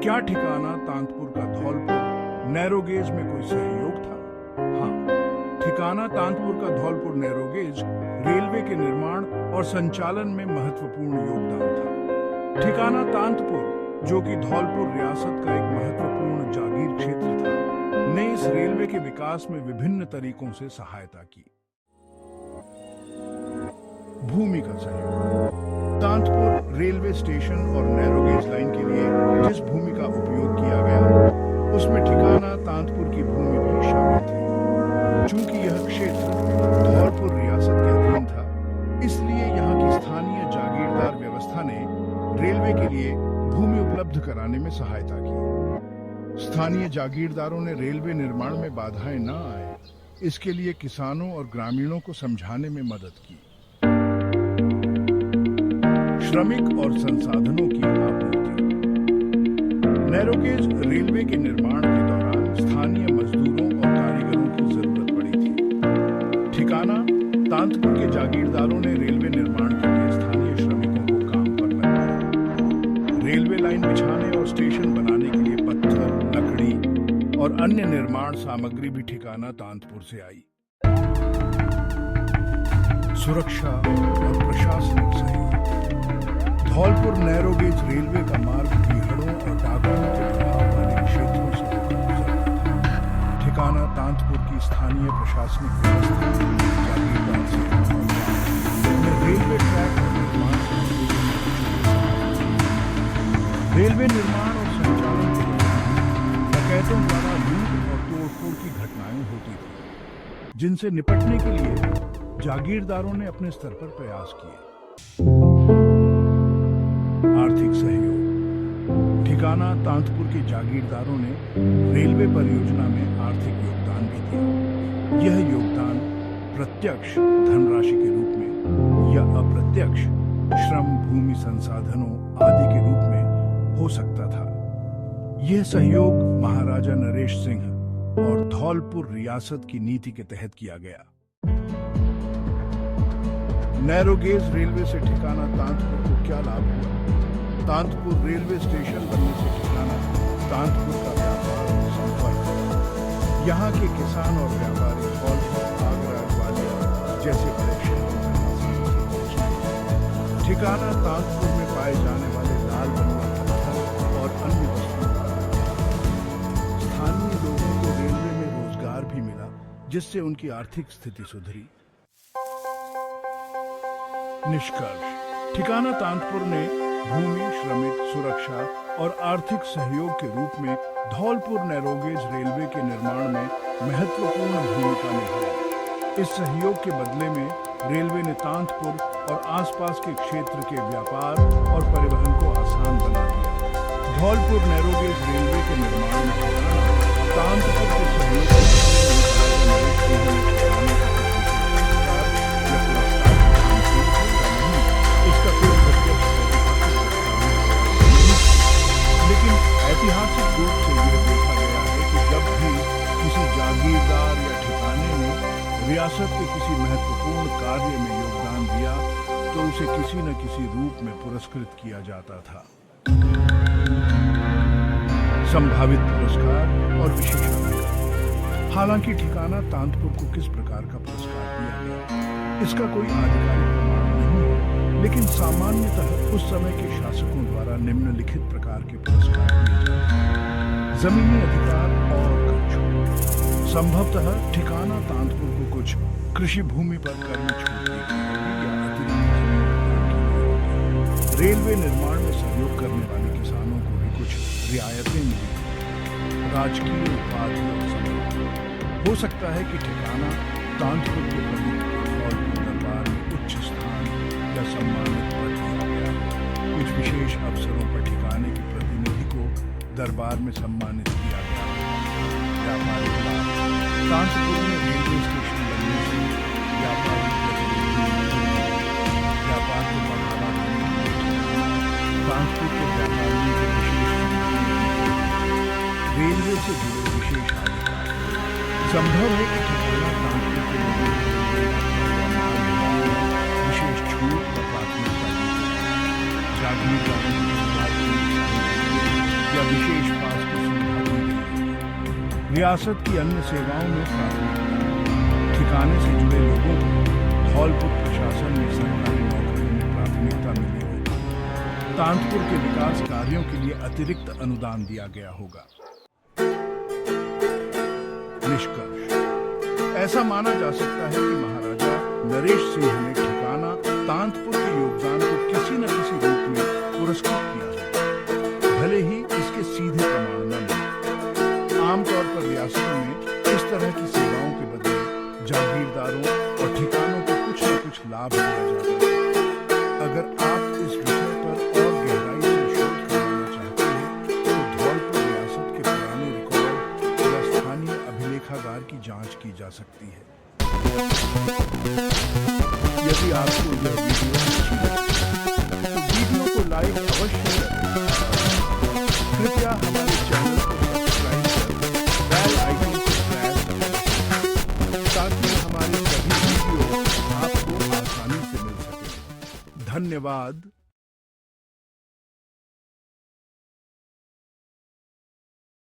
क्या ठिकाना तांतपुर का धौलपुर नैरोगेज में कोई सहयोग था? हाँ, ठिकाना तांतपुर का धौलपुर नैरोगेज रेलवे के निर्माण और संचालन में महत्वपूर्ण योगदान था। ठिकाना तांतपुर, जो कि धौलपुर रियासत का एक महत्वपूर्ण जागीर क्षेत्र था, ने इस रेलवे के विकास में विभिन्न तरीकों से सहायता की। भूमि का सहयोग। तांतपुर रेलवे स्टेशन और नैरोगेज लाइन के लिए जिस भूमि का उपयोग किया गया, उसमें ठिकाना तांतपुर की भूमि भी शामिल थी। चूंकि यह क्षेत्र धौलपुर रियासत के अधीन था, इसलिए यहाँ की स्थानीय जागीरदार व्यवस्था ने रेलवे के लिए भूमि उपलब्ध कराने में सहायता की। स्थानीय जागीरदारों ने रेलवे निर्माण में बाधाएं न आए, इसके लिए किसानों और ग्रामीणों को समझाने में मदद की। श्रमिक और संसाधनों की आपूर्ति। नैरोगेज रेलवे के निर्माण के दौरान स्थानीय मजदूरों और कारीगरों की जरूरत पड़ी थी। ठिकाना तांतपुर के जागीरदारों ने रेलवे निर्माण के लिए स्थानीय श्रमिकों को काम पर लगाया। रेलवे लाइन बिछाने और स्टेशन बनाने के लिए पत्थर, लकड़ी और अन्य निर्माण सामग्री भी ठिकाना तांतपुर से आई। सुरक्षा और प्रशासनिक सहयोग। धौलपुर नैरोगेज रेलवे का मार्ग पीहड़ों और डाकुओं के प्रभाव वाले क्षेत्रों से होकर गुजरता था। ठिकाना तांतपुर की स्थानीय प्रशासनिक व्यवस्था जागीरदार से रेलवे ट्रैक और निर्माण रेलवे निर्माण और संचालन के दौरान डकैतों द्वारा लूट और तोड़फोड़ की घटनाएं होती थी, जिनसे निपटने के लिए जागीरदारों ने अपने स्तर पर प्रयास किए। आर्थिक सहयोग। ठिकाना तांतपुर के जागीरदारों ने रेलवे परियोजना में आर्थिक योगदान भी दिया। यह योगदान प्रत्यक्ष धनराशि के रूप में या अप्रत्यक्ष श्रम, भूमि संसाधनों आदि के रूप में हो सकता था। यह सहयोग महाराजा नरेश सिंह और धौलपुर रियासत की नीति के तहत किया गया। नैरोगेज रेलवे से ठिकाना तांतपुर को क्या लाभ हुआ? तांतपुर रेलवे स्टेशन बनने से ठिकाना तांतपुर का व्यापार और संपर्क। यहाँ के किसान और व्यापारी धौलपुर, आगरा, ग्वालियर जैसे बड़े शहरों में आसानी से पहुंचे। ठिकाना तांतपुर में पाए जाने वाले लाल बलुआ पत्थर और अन्य वस्तुओं का स्थानीय लोगों को रेलवे में रोजगार भी मिला, जिससे उनकी आर्थिक स्थिति सुधरी। निष्कर्ष। ठिकाना तांतपुर ने भूमि, श्रमिक, सुरक्षा और आर्थिक सहयोग के रूप में धौलपुर नैरोगेज रेलवे के निर्माण में महत्वपूर्ण भूमिका निभाई। इस सहयोग के बदले में रेलवे ने तांतपुर और आसपास के क्षेत्र के व्यापार और परिवहन को आसान बना दिया। धौलपुर नैरोगेज रेलवे के निर्माण में तांतपुर के सहयोग लेकिन ऐतिहासिक रूप से यह देखा गया है कि जब भी किसी जागीरदार या ठिकाने ने रियासत के किसी महत्वपूर्ण कार्य में योगदान दिया, तो उसे किसी न किसी रूप में पुरस्कृत किया जाता था। संभावित पुरस्कार और विशेषाधिकार। हालांकि ठिकाना तांतपुर को किस प्रकार का पुरस्कार दिया गया, इसका कोई आधिकारिक प्रमाण नहीं है, लेकिन सामान्यतः उस समय के शासकों द्वारा निम्नलिखित प्रकार के पुरस्कार दिए जाते हैं। जमीनी अधिकार और कर छूट। संभवतः ठिकाना तांतपुर को कुछ कृषि भूमि पर कर में छूट दी गई होगी या अतिरिक्त जमीन की गई होगी। रेलवे निर्माण में सहयोग करने वाले किसानों को भी कुछ रियायतें मिली। राजकीय उपाधि और सम्मान। हो सकता है कि ठिकाना तांतपुर के प्रमुख धौलपुर दरबार में उच्च स्थान या सम्मानित कर दिया गया। कुछ विशेष अवसरों पर ठिकाने के प्रतिनिधि को दरबार में सम्मानित किया गया। व्यापारिक लाभ। तांतपुर में रेलवे स्टेशन बनने से व्यापारिक व्यापार को बढ़ावा देने के लिए तांतपुर के व्यापारियों को विशेष रेलवे से जुड़े विशेष अधिकार। संभव है कि ठिकाना तांतपुर के लोगों विशेष छूट और प्राथमिकता दी जाए। जागीरदारों या विशेष पास की सुविधा दी गई है। रियासत की अन्य सेवाओं में प्राथमिकता, ठिकाने से जुड़े लोगों को धौलपुर प्रशासन में सरकारी नौकरियों में प्राथमिकता मिली होगी। तांतपुर के विकास कार्यों के लिए अतिरिक्त अनुदान दिया गया होगा। निष्कर्ष, ऐसा माना जा सकता है कि महाराजा नरेश सिंह ने ठिकाना तांतपुर के योगदान को किसी न किसी रूप में पुरस्कृत किया है, भले ही इसके सीधे प्रमाण न मिले। आमतौर पर रियासतों में इस तरह की सेवाओं के बदले जागीरदारों और ठिकानों को कुछ न कुछ लाभ दिया जाता है। अगर आप इस विषय पर और गहराई से शोध करना चाहते हैं तो धौलपुर रियासत के पुराने रिकॉर्ड या स्थानीय अभिलेखागार की जांच की जा सकती है। यदि आपको यह वीडियो अच्छी लगे तो वीडियो को लाइक अवश्य करें। कृपया हमारे चैनल को सब्सक्राइब करें, बेल आइकन को प्रेस करें ताकि हमारे सभी वीडियो आपको आसानी से मिल सके। धन्यवाद।